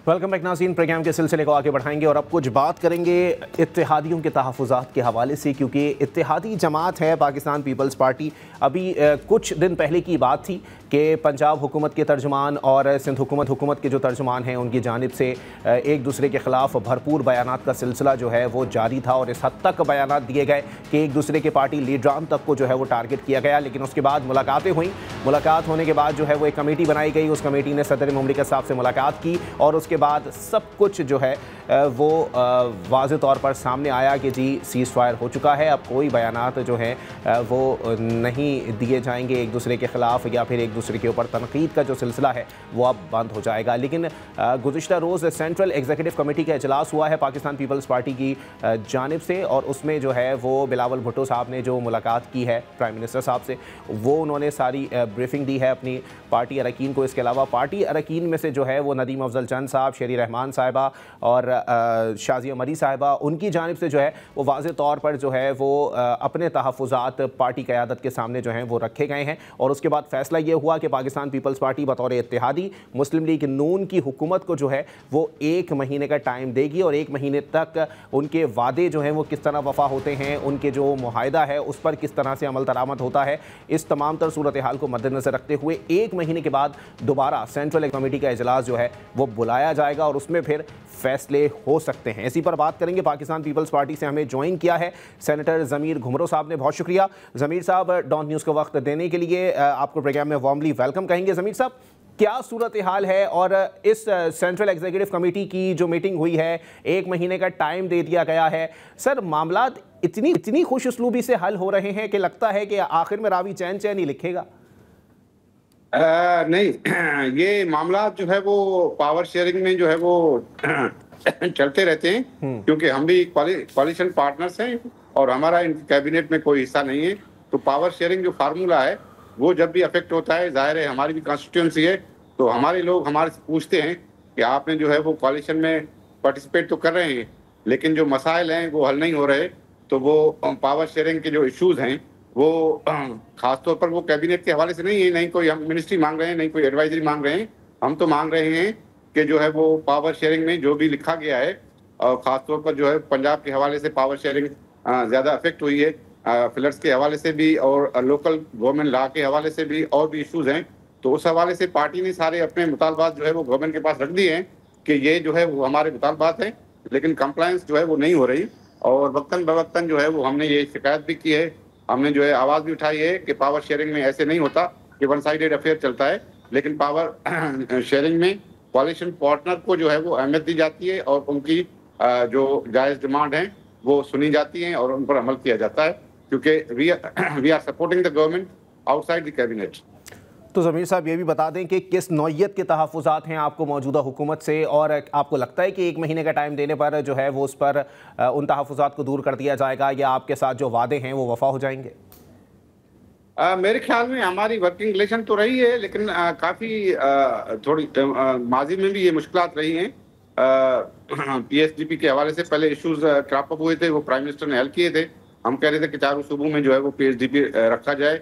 Welcome back नाज़रीन। Programme के सिलसिले को आगे बढ़ाएंगे और अब कुछ बात करेंगे इत्तेहादियों के तहफ़्फ़ुज़ात के हवाले से, क्योंकि इत्तेहादी जमात है पाकिस्तान पीपल्स पार्टी। अभी कुछ दिन पहले की बात थी कि पंजाब हुकूमत के तर्जुमान और सिंध हुकूमत के जो तर्जुमान हैं उनकी जानिब से एक दूसरे के ख़िलाफ़ भरपूर बयानात का सिलसिला जो है वो जारी था और इस हद तक बयानात दिए गए कि एक दूसरे के पार्टी लीडरान तक को जो है वो टारगेट किया गया। लेकिन उसके बाद मुलाकातें हुई, मुलाकात होने के बाद जो है वो एक कमेटी बनाई गई। उस कमेटी ने सदर मुमलिकत साहब से मुलाकात की और उसके बाद सब कुछ जो है वो वाज़ेह तौर पर सामने आया कि जी सीज़ फायर हो चुका है। अब कोई बयानात जो है वो नहीं दिए जाएंगे एक दूसरे के ख़िलाफ़ या फिर एक दूसरे के ऊपर तनक़ीद का जो सिलसिला है वो अब बंद हो जाएगा। लेकिन गुज़िश्ता रोज़ सेंट्रल एग्जीक्यूटिव कमेटी का इजलास हुआ है पाकिस्तान पीपल्स पार्टी की जानिब से और उसमें जो है वो बिलावल भुट्टो साहब ने जो मुलाकात की है प्राइम मिनिस्टर साहब से, वो उन्होंने सारी ब्रीफिंग दी है अपनी पार्टी अरकान को। इसके अलावा पार्टी अरकान में से जो है वो नदीम अफजल चंद साहब, शेरी रहमान साहिबा और शाजिया मरी साहिबा, उनकी जानिब से जो है वो वाज़ेह तौर पर जो है वो अपने तहफ़्फ़ुज़ात पार्टी क़यादत के सामने जो हैं वो रखे गए हैं। और उसके बाद फ़ैसला ये हुआ कि पाकिस्तान पीपल्स पार्टी बतौर इत्तेहादी मुस्लिम लीग नून की हुकूमत को जो है वो 1 महीने का टाइम देगी और 1 महीने तक उनके वादे जो हैं वो किस तरह वफ़ा होते हैं, उनके जो मुआहदा है उस पर किस तरह से अमल दरामद होता है, इस तमाम तर सूरत हाल को मद्देनज़र रखते हुए 1 महीने के बाद दोबारा सेंट्रल कमेटी का इजलास जो है वो बुलाया जाएगा और उसमें फिर फैसले हो सकते हैं। इसी पर बात करेंगे। पाकिस्तान पीपल्स पार्टी से हमें ज्वाइन किया है सेनेटर ज़मीर घुमरो साहब ने। बहुत शुक्रिया ज़मीर साहब डॉन न्यूज़ को वक्त देने के लिए। आपको प्रोग्राम में वार्मली वेलकम कहेंगे। ज़मीर साहब, क्या सूरत हाल है और इस सेंट्रल एग्जीक्यूटिव कमेटी की जो मीटिंग हुई है 1 महीने का टाइम दे दिया गया है, सर मामला इतनी खुश उसलूबी से हल हो रहे हैं कि लगता है कि आखिर में रावी चैन चैन ही लिखेगा? नहीं, ये मामला जो है वो पावर शेयरिंग में जो है वो चलते रहते हैं, क्योंकि हम भी कोalition पार्टनर्स हैं और हमारा इन कैबिनेट में कोई हिस्सा नहीं है। तो पावर शेयरिंग जो फार्मूला है वो जब भी अफेक्ट होता है, जाहिर है हमारी भी कॉन्स्टिट्यूंसी है, तो हमारे लोग हमारे से पूछते हैं कि आपने जो है वो कोalition में पार्टिसिपेट तो कर रहे हैं लेकिन जो मसाइल हैं वो हल नहीं हो रहे। तो वो पावर शेयरिंग के जो इश्यूज हैं वो खासतौर पर वो कैबिनेट के हवाले से नहीं है, नहीं कोई हम मिनिस्ट्री मांग रहे हैं, नहीं कोई एडवाइजरी मांग रहे हैं। हम तो मांग रहे हैं कि जो है वो पावर शेयरिंग में जो भी लिखा गया है और ख़ासतौर पर जो है पंजाब के हवाले से पावर शेयरिंग ज़्यादा अफेक्ट हुई है, फ्लड्स के हवाले से भी और लोकल गवर्नमेंट लॉ के हवाले से भी और भी इशूज़ हैं। तो उस हवाले से पार्टी ने सारे अपने मुतालबात जो है वो गवर्नमेंट के पास रख दिए हैं कि ये जो है वो हमारे मुतालबात हैं, लेकिन कंप्लायंस जो है वो नहीं हो रही। और वक्तन बवक्तन जो है वो हमने ये शिकायत भी की है, हमने जो है आवाज़ भी उठाई है कि पावर शेयरिंग में ऐसे नहीं होता कि वन साइडेड अफेयर चलता है, लेकिन पावर शेयरिंग में कोalition पार्टनर को जो है वो अहमियत दी जाती है और उनकी जो जायज़ डिमांड है वो सुनी जाती हैं और उन पर अमल किया जाता है, क्योंकि we are supporting the government outside the cabinet. तो ज़मीर साहब ये भी बता दें कि किस नौइयत के तहफ़्फ़ुज़ात हैं आपको मौजूदा हुकूमत से और आपको लगता है कि 1 महीने का टाइम देने पर जो है वो उस पर उन तहफ़्फ़ुज़ात को दूर कर दिया जाएगा या आपके साथ जो वादे हैं वो वफ़ा हो जाएंगे? मेरे ख्याल में हमारी वर्किंग रिलेशन तो रही है, लेकिन काफ़ी थोड़ी माजी में भी ये मुश्किलात रही हैं। PSDP के हवाले से पहले इश्यूज क्रॉप अप हुए थे, वो प्राइम मिनिस्टर ने हल किए थे। हम कह रहे थे कि चारों सूबों में जो है वो PSDP रखा जाए।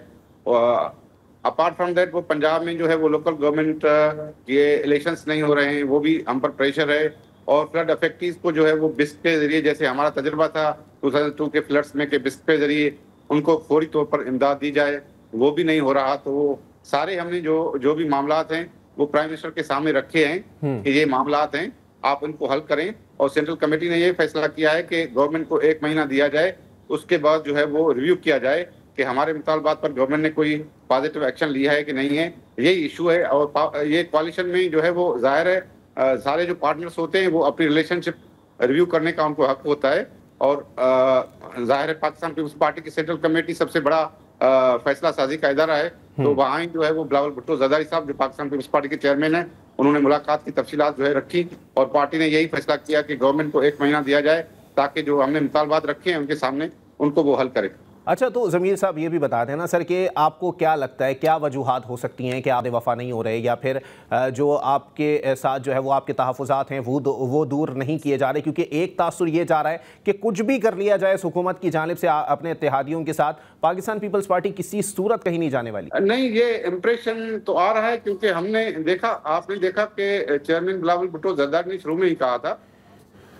अपार्ट फ्रॉम दैट वो पंजाब में जो है वो लोकल गवर्नमेंट के इलेक्शंस नहीं हो रहे हैं, वो भी हम पर प्रेशर है। और फ्लड अफेक्टीज को जो है वो बिस्क के जरिए, जैसे हमारा तजर्बा था 2002 के फ्लड्स में, के बिस्क के जरिए उनको फौरी तौर पर इमदाद दी जाए, वो भी नहीं हो रहा। तो वो सारे हमने जो भी मामलात हैं वो प्राइम मिनिस्टर के सामने रखे हैं कि ये मामलात हैं, आप इनको हल करें। और सेंट्रल कमेटी ने ये फैसला किया है कि गवर्नमेंट को 1 महीना दिया जाए, उसके बाद जो है वो रिव्यू किया जाए कि हमारे मुतालबात पर गवर्नमेंट ने कोई पॉजिटिव एक्शन लिया है कि नहीं है। यही इशू है। और ये कोalition में जो है वो जाहिर है सारे जो पार्टनर्स होते हैं वो अपनी रिलेशनशिप रिव्यू करने का उनको हक होता है। और जाहिर है पाकिस्तान पीपल्स पार्टी की सेंट्रल कमेटी सबसे बड़ा फैसला साजी का इदारा है। तो वहाँ जो है वो बिलावल भुट्टो ज़रदारी साहब जो पाकिस्तान पीपल्स पार्टी के चेयरमैन हैं, उन्होंने मुलाकात की तफसीलात जो है रखी और पार्टी ने यही फैसला किया कि गवर्नमेंट को 1 महीना दिया जाए ताकि जो हमने मुतालबात रखे हैं उनके सामने उनको वो हल करे। अच्छा, तो ज़मीर साहब ये भी बता दें ना सर कि आपको क्या लगता है, क्या वजूहात हो सकती हैं कि आप वफ़ा नहीं हो रहे, या फिर जो आपके साथ जो है वो आपके तहफ़्फ़ुज़ात हैं वो दूर नहीं किए जा रहे? क्योंकि एक तासुर ये जा रहा है कि कुछ भी कर लिया जाए हुकूमत की जानिब से अपने इत्तेहादियों के साथ, पाकिस्तान पीपल्स पार्टी किसी सूरत कहीं नहीं जाने वाली। नहीं, ये इम्प्रेशन तो आ रहा है, क्योंकि आपने देखा कि चेयरमैन बिलावल भुट्टो जरदारी ने शुरू में ही कहा था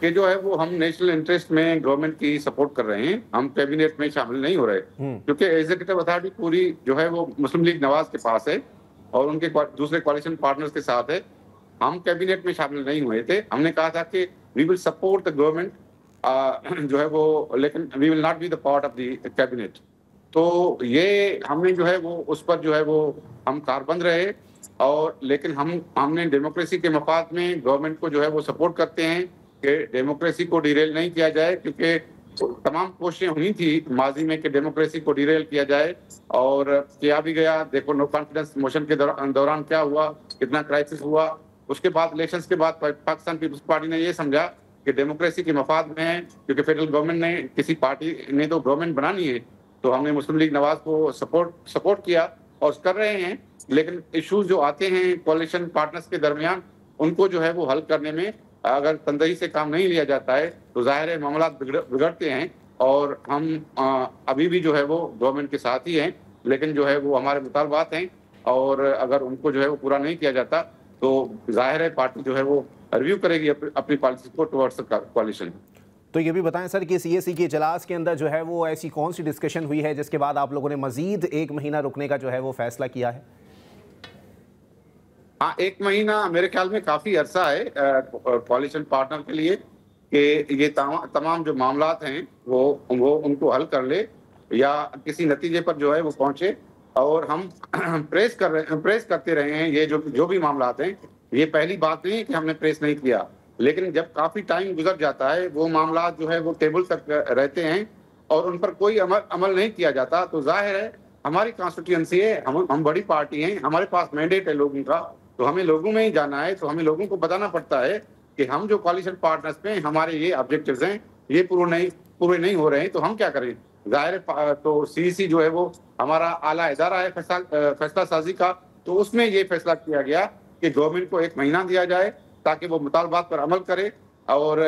कि जो है वो हम नेशनल इंटरेस्ट में गवर्नमेंट की सपोर्ट कर रहे हैं, हम कैबिनेट में शामिल नहीं हो रहे, क्योंकि एग्जीक्यूटिव अथॉरिटी पूरी जो है वो मुस्लिम लीग नवाज के पास है और उनके दूसरे कोalition पार्टनर्स के साथ है। हम कैबिनेट में शामिल नहीं हुए थे। हमने कहा था कि we will support the government जो है वो, लेकिन we will not be the part of the cabinet. तो ये हमने जो है वो उस पर जो है वो हम कारबंद रहे, और लेकिन हमने डेमोक्रेसी के मफाद में गवर्नमेंट को जो है वो सपोर्ट करते हैं कि डेमोक्रेसी को डिरेल नहीं किया जाए, क्योंकि तमाम कोशिशें हुई थी माजी में कि डेमोक्रेसी को डिरेल किया जाए, और किया भी गया। देखो, नो कॉन्फिडेंस मोशन के दौरान क्या हुआ, कितना क्राइसिस हुआ। उसके बाद इलेक्शंस के बाद पाकिस्तान पीपल्स पार्टी ने ये समझा कि डेमोक्रेसी के मफाद में है, क्योंकि फेडरल गवर्नमेंट ने, किसी पार्टी ने तो गवर्नमेंट बनानी है, तो हमने मुस्लिम लीग नवाज को सपोर्ट किया और कर रहे हैं। लेकिन इश्यूज जो आते हैं कोalition पार्टनर्स के दरमियान, उनको जो है वो हल करने में अगर तंदही से काम नहीं लिया जाता है तो जाहिर है मामला बिगड़ते हैं। और हम अभी भी जो है वो गवर्नमेंट के साथ ही हैं, लेकिन जो है वो हमारे मुतालबात हैं, और अगर उनको जो है वो पूरा नहीं किया जाता तो जाहिर है पार्टी जो है वो रिव्यू करेगी अपनी पॉलिसी को टुवर्ड्स कोalition। तो ये भी बताएं सर कि सीएसी के इजलास के अंदर जो है वो ऐसी कौन सी डिस्कशन हुई है जिसके बाद आप लोगों ने मजीद 1 महीना रुकने का जो है वो फैसला किया है? हाँ, 1 महीना मेरे ख्याल में काफी अरसा है कोalition पार्टनर के लिए कि ये तमाम जो मामलात हैं वो उनको हल कर ले या किसी नतीजे पर जो है वो पहुंचे। और हम प्रेस करते रहे हैं। ये जो भी मामलात हैं, ये पहली बात नहीं है कि हमने प्रेस नहीं किया, लेकिन जब काफी टाइम गुजर जाता है, वो मामलात जो है वो टेबल तक रहते हैं और उन पर कोई अमल नहीं किया जाता, तो जाहिर है हमारी कॉन्स्टिट्यूएंसी है, हम बड़ी पार्टी हैं, हमारे पास मैंडेट है लोगों का, तो हमें लोगों में ही जाना है। तो हमें लोगों को बताना पड़ता है कि हम जो कोalition पार्टनर्स पे हमारे ये ऑब्जेक्टिव्स हैं, ये पूरे नहीं हो रहे हैं, तो हम क्या करें। जाहिर तो सीईसी जो है वो हमारा आला इदारा है फैसला साजी का, तो उसमें ये फैसला किया गया कि गवर्नमेंट को 1 महीना दिया जाए ताकि वो मुतालबात पर अमल करे और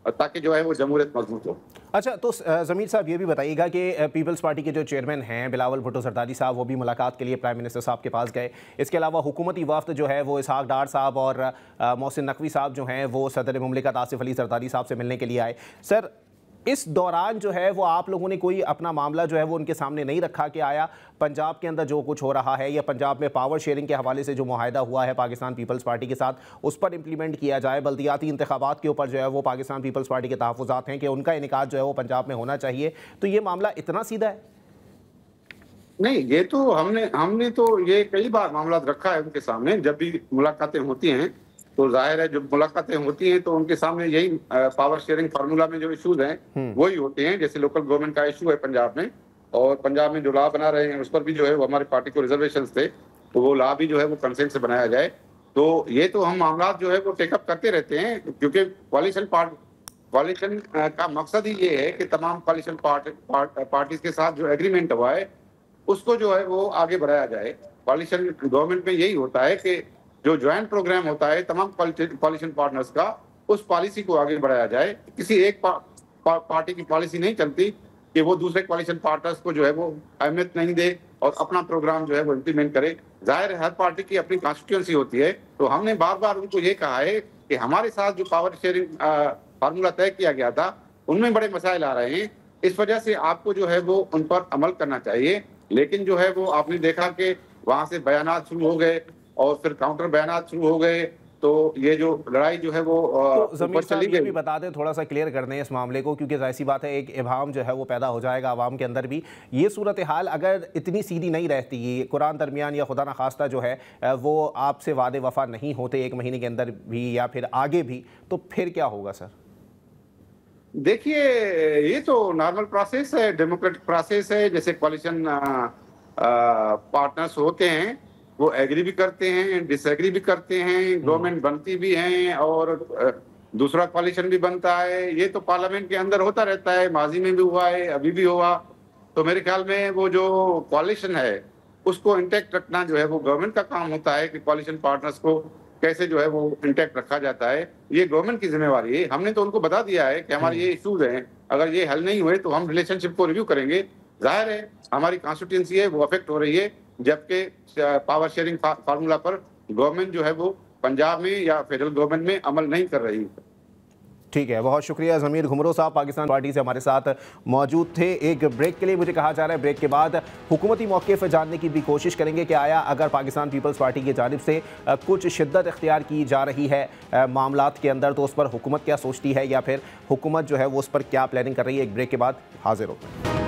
ताकि जो है वो जमहूरियत मजबूत हो। अच्छा, तो ज़मीर साहब ये भी बताइएगा कि पीपल्स पार्टी के जो चेयरमैन हैं बिलावल भुट्टो जरदारी साहब, वो भी मुलाकात के लिए प्राइम मिनिस्टर साहब के पास गए। इसके अलावा हुकूमती वफ्द जो है वो इसहाक डार साहब और मोहसिन नकवी साहब जो हैं वो सदर मुमलिकत आसिफ अली जरदारी साहब से मिलने के लिए आए। सर, इस दौरान जो है वो आप लोगों ने कोई अपना मामला जो है वो उनके सामने नहीं रखा कि आया पंजाब के अंदर जो कुछ हो रहा है या पंजाब में पावर शेयरिंग के हवाले से जो मुआहदा हुआ है पाकिस्तान पीपल्स पार्टी के साथ, उस पर इम्प्लीमेंट किया जाए? बल्दियाती इंतखाबात के ऊपर जो है वो पाकिस्तान पीपल्स पार्टी के तहफ़्फ़ुज़ात हैं कि उनका इनेकाद जो है वो पंजाब में होना चाहिए। तो ये मामला इतना सीधा है? नहीं, ये तो हमने तो ये कई बार मामला रखा है उनके सामने। जब भी मुलाकातें होती हैं तो जाहिर है जब मुलाकातें होती हैं तो उनके सामने यही पावर शेयरिंग फार्मूला में जो इश्यूज हैं वही होते हैं। जैसे लोकल गवर्नमेंट का इशू है पंजाब में, और पंजाब में जो लॉ बना रहे हैं उस पर भी जो है वो हमारी पार्टी को रिजर्वेशन थे, तो वो लॉ भी जो है वो कंसेंट से बनाया जाए। तो ये तो हम मामला जो है वो टेकअप करते रहते हैं, क्योंकि कोalition का मकसद ही ये है कि तमाम कोalition पार्टीज के साथ जो एग्रीमेंट हुआ है उसको जो है वो आगे बढ़ाया जाए। कोalition गवर्नमेंट में यही होता है कि जो ज्वाइंट प्रोग्राम होता है तमाम कोalition पार्टनर्स का, उस पॉलिसी को आगे बढ़ाया जाए। किसी एक पार्टी की पॉलिसी नहीं चलती कि वो दूसरे कोalition पार्टनर्स को जो है वो अहमियत नहीं दे और अपना प्रोग्राम जो है वो इम्प्लीमेंट करे। जाहिर है हर पार्टी की अपनी कॉन्स्टिट्यूएंसी होती है, तो हमने बार बार उनको ये कहा है कि हमारे साथ जो पावर शेयरिंग फार्मूला तय किया गया था उनमें बड़े मसाइल आ रहे हैं, इस वजह से आपको जो है वो उन पर अमल करना चाहिए। लेकिन जो है वो आपने देखा कि वहां से बयानात शुरू हो गए और फिर काउंटर बयानात शुरू हो गए, तो ये जो लड़ाई जो है वो तो ज़मीर साहब ये भी बता दें, थोड़ा सा क्लियर कर दें इस मामले को, क्योंकि जाहिर सी बात है एक इबाहम जो है वो पैदा हो जाएगा आवाम के अंदर भी। ये सूरत हाल अगर इतनी सीधी नहीं रहती, कुरान दरमियान या खुदा न खास्ता जो है वो आपसे वादे वफा नहीं होते 1 महीने के अंदर भी या फिर आगे भी, तो फिर क्या होगा सर? देखिए, ये तो नॉर्मल प्रोसेस है, डेमोक्रेटिक प्रोसेस है। जैसे कोalition पार्टनर्स होते हैं वो एग्री भी करते हैं, डिसएग्री भी करते हैं, गवर्नमेंट बनती भी हैं और दूसरा कॉलिशन भी बनता है। ये तो पार्लियामेंट के अंदर होता रहता है, माजी में भी हुआ है, अभी भी हुआ। तो मेरे ख्याल में वो जो कॉलिशन है उसको इंटैक्ट रखना जो है वो गवर्नमेंट का काम होता है कि कॉलिशन पार्टनर्स को कैसे जो है वो इंटैक्ट रखा जाता है। ये गवर्नमेंट की जिम्मेवारी है। हमने तो उनको बता दिया है कि हमारे ये इश्यूज हैं, अगर ये हल नहीं हुए तो हम रिलेशनशिप को रिव्यू करेंगे। जाहिर है हमारी कॉन्स्टिट्यूंसी है वो अफेक्ट हो रही है, जबकि पावर शेयरिंग फार्मूला पर गवर्नमेंट जो है वो पंजाब में या फेडरल गवर्नमेंट में अमल नहीं कर रही। ठीक है, बहुत शुक्रिया। ज़मीर घुमरो साहब पाकिस्तान पार्टी से हमारे साथ मौजूद थे। एक ब्रेक के लिए मुझे कहा जा रहा है, ब्रेक के बाद हुकूमती मौक़िफ़ जानने की भी कोशिश करेंगे कि आया अगर पाकिस्तान पीपल्स पार्टी की जानिब से कुछ शिद्दत इख्तियार की जा रही है मामलात के अंदर, तो उस पर हुकूमत क्या सोचती है या फिर हुकूमत जो है वो उस पर क्या प्लानिंग कर रही है। एक ब्रेक के बाद हाजिर होते हैं।